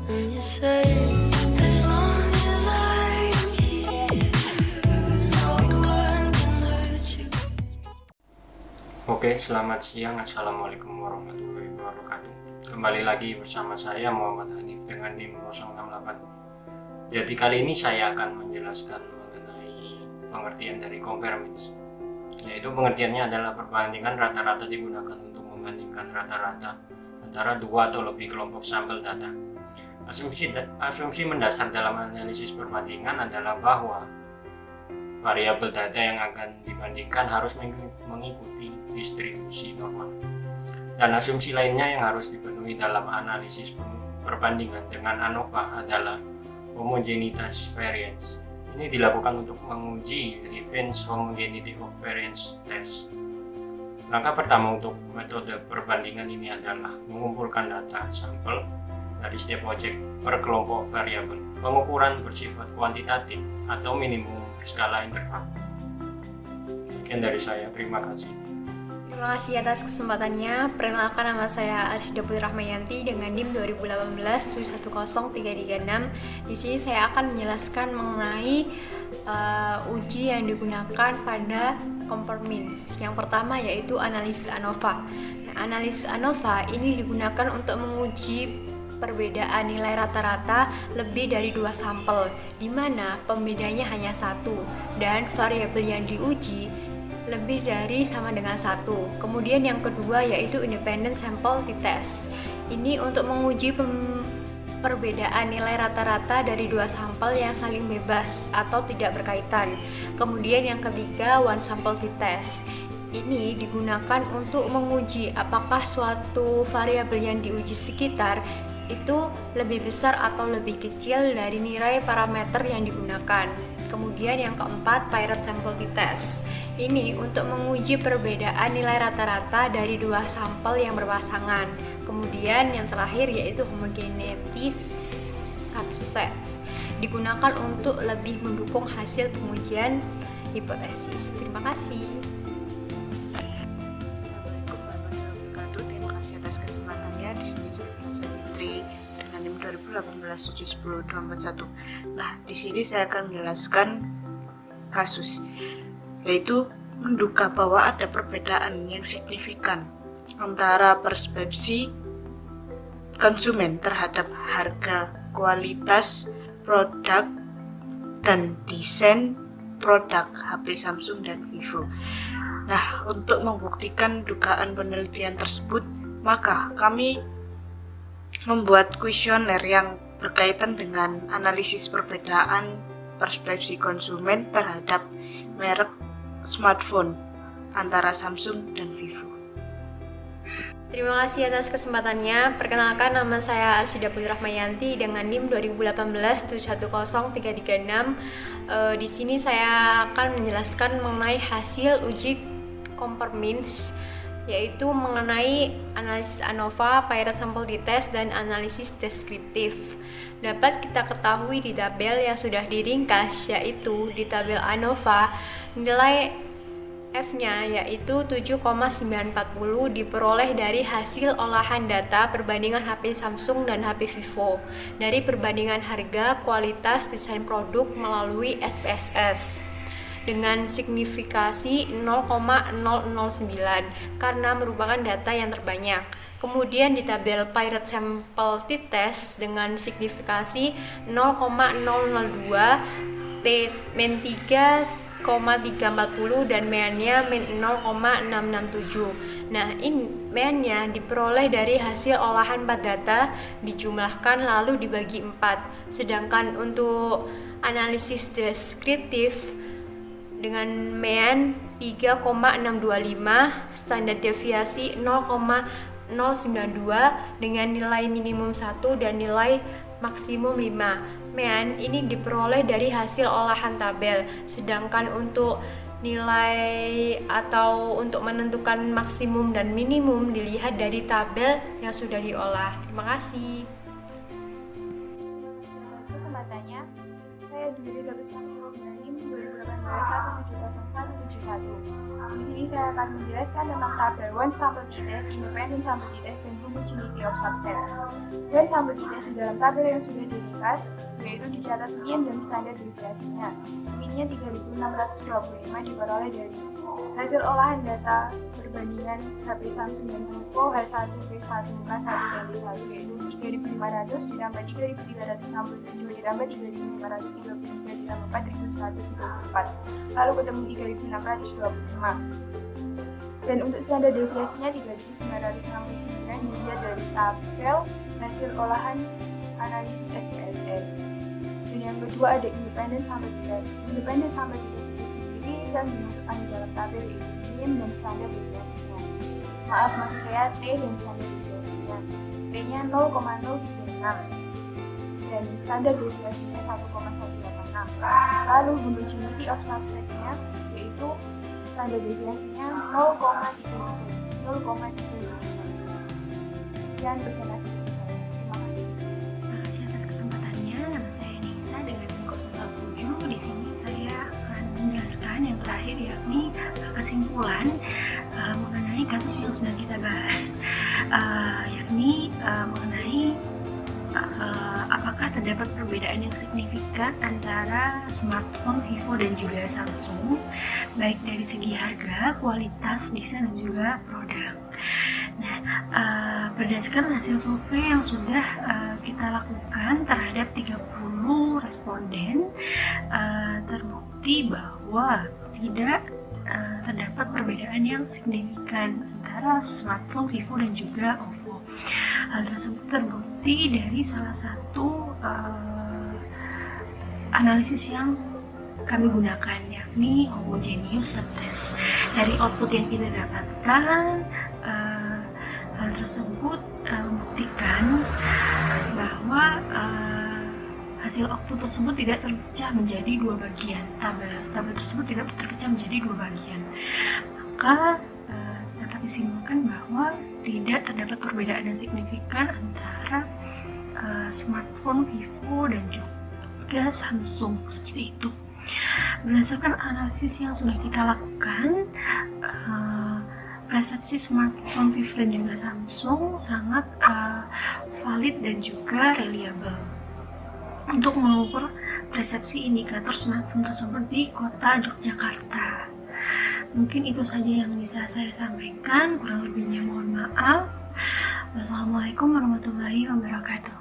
when you say, as long as I'm here, no one can hurt you. Oke, selamat siang. Assalamualaikum warahmatullahi wabarakatuh. Kembali lagi bersama saya Muhammad Hanif dengan NIM 068. Jadi kali ini saya akan menjelaskan mengenai pengertian dari compare means. Yaitu pengertiannya adalah perbandingan rata-rata digunakan untuk membandingkan rata-rata antara dua atau lebih kelompok sampel data. Asumsi mendasar dalam analisis perbandingan adalah bahwa variabel data yang akan dibandingkan harus mengikuti distribusi normal. Dan asumsi lainnya yang harus dipenuhi dalam analisis perbandingan dengan ANOVA adalah homogenitas variance. Ini dilakukan untuk menguji Levens homogeneity of variance test. Langkah pertama untuk metode perbandingan ini adalah mengumpulkan data sampel dari setiap objek per kelompok variabel. Pengukuran bersifat kuantitatif atau minimum skala interval. Sekian dari saya, terima kasih. Terima kasih atas kesempatannya. Perkenalkan, nama saya Arsyida Putri Rahmayanti dengan NIM 2018-710336. Di sini saya akan menjelaskan mengenai uji yang digunakan pada compare means. Yang pertama yaitu analisis ANOVA. Nah, analisis ANOVA ini digunakan untuk menguji perbedaan nilai rata-rata lebih dari 2 sampel, di mana pembedanya hanya 1 dan variabel yang diuji lebih dari sama dengan 1. Kemudian yang kedua yaitu independent sample t-test. Ini untuk menguji perbedaan nilai rata-rata dari 2 sampel yang saling bebas atau tidak berkaitan. Kemudian yang ketiga one sample t-test. Ini digunakan untuk menguji apakah suatu variabel yang diuji sekitar itu lebih besar atau lebih kecil dari nilai parameter yang digunakan. Kemudian yang keempat, paired sample t-test. Ini untuk menguji perbedaan nilai rata-rata dari 2 sampel yang berpasangan. Kemudian yang terakhir yaitu homogeneity subsets. Digunakan untuk lebih mendukung hasil pengujian hipotesis. Terima kasih. Terima kasih atas kesempatannya. Di sini saya Fitri dengan NIM 2018-710241. Nah, di sini saya akan menjelaskan kasus, yaitu menduga bahwa ada perbedaan yang signifikan antara persepsi konsumen terhadap harga, kualitas produk, dan desain produk HP Samsung dan Vivo. Nah, untuk membuktikan dugaan penelitian tersebut, maka kami membuat kuesioner yang berkaitan dengan analisis perbedaan persepsi konsumen terhadap merek smartphone antara Samsung dan Vivo. Terima kasih atas kesempatannya. Perkenalkan, nama saya Arsyida Putri Rahmayanti dengan NIM 2018-710336. Di sini saya akan menjelaskan mengenai hasil uji compare means, yaitu mengenai analisis ANOVA, paired sample t-test, dan analisis deskriptif. Dapat kita ketahui di tabel yang sudah diringkas, yaitu di tabel ANOVA nilai F-nya yaitu 7,940 diperoleh dari hasil olahan data perbandingan HP Samsung dan HP Vivo dari perbandingan harga, kualitas, desain produk melalui SPSS dengan signifikasi 0,009 karena merupakan data yang terbanyak. Kemudian di tabel paired sample t-test dengan signifikasi 0,002, T-3,340 dan mean-nya 0,667. Nah, ini mean-nya diperoleh dari hasil olahan 4 data dijumlahkan lalu dibagi 4. Sedangkan untuk analisis deskriptif dengan mean 3,625, standar deviasi 0,092 dengan nilai minimum 1 dan nilai maksimum 5. Mean ini diperoleh dari hasil olahan tabel, sedangkan untuk nilai atau untuk menentukan maksimum dan minimum dilihat dari tabel yang sudah diolah. Terima kasih. Kesempatannya, saya Dwi Elizabeth Manurung dari NIM 2018-1700171. Di sini saya akan akan menjelaskan tentang tabel one sampled test, independent sampled test, dan homogeneity of subset. One sampled test di dalam tabel yang sudah diringkas, yaitu dicatat mean dan standar deviasinya. Mean-nya 3.625 diperoleh dari hasil olahan data perbandingan HP Samsung dan Oppo H1, V1, K1, dan D1, yaitu 3.500 ditambah 3.367 ditambah 3.533 ditambah 4.124, lalu ketemu 3.625. Dan untuk standar deviasinya 3.969 dilihat dari tabel hasil olahan analisis SPSS. Dan yang kedua ada independent sample test. Independent sample test itu sendiri yang dimasukkan di dalam tabel yaitu mean dan standar deviasinya. Maaf, maksud saya T dan standar deviasinya. T-nya 0,036 dan standar deviasinya 1,186. Lalu homogeneity of subsetnya yaitu standar deviasinya 0,3. Sekian presentasi saya. Terima kasih. Terima kasih atas kesempatannya. Nama saya Nisa dengan NIM 017. Di sini saya akan menjelaskan yang terakhir, yakni kesimpulan mengenai kasus yang sedang kita bahas, yakni mengenai apakah terdapat perbedaan yang signifikan antara smartphone Vivo dan juga Samsung, baik dari segi harga, kualitas, desain, dan juga produk. Nah, berdasarkan hasil survei yang sudah kita lakukan terhadap 30 responden, terbukti bahwa tidak terdapat perbedaan yang signifikan antara smartphone Vivo dan juga Oppo. Hal tersebut terbukti dari salah satu analisis yang kami gunakan, yakni homogeneous subtest. Dari output yang kita dapatkan, hal tersebut membuktikan bahwa hasil output tersebut tidak terpecah menjadi dua bagian. Tabel tersebut tidak terpecah menjadi dua bagian. Maka dapat disimpulkan bahwa tidak terdapat perbedaan yang signifikan antara smartphone Vivo dan juga Samsung, seperti itu. Berdasarkan analisis yang sudah kita lakukan, persepsi smartphone Vivo dan juga Samsung sangat valid dan juga reliable untuk mengukur persepsi indikator smartphone tersebut di kota Yogyakarta. Mungkin itu saja yang bisa saya sampaikan, kurang lebihnya mohon maaf. Wassalamualaikum warahmatullahi wabarakatuh.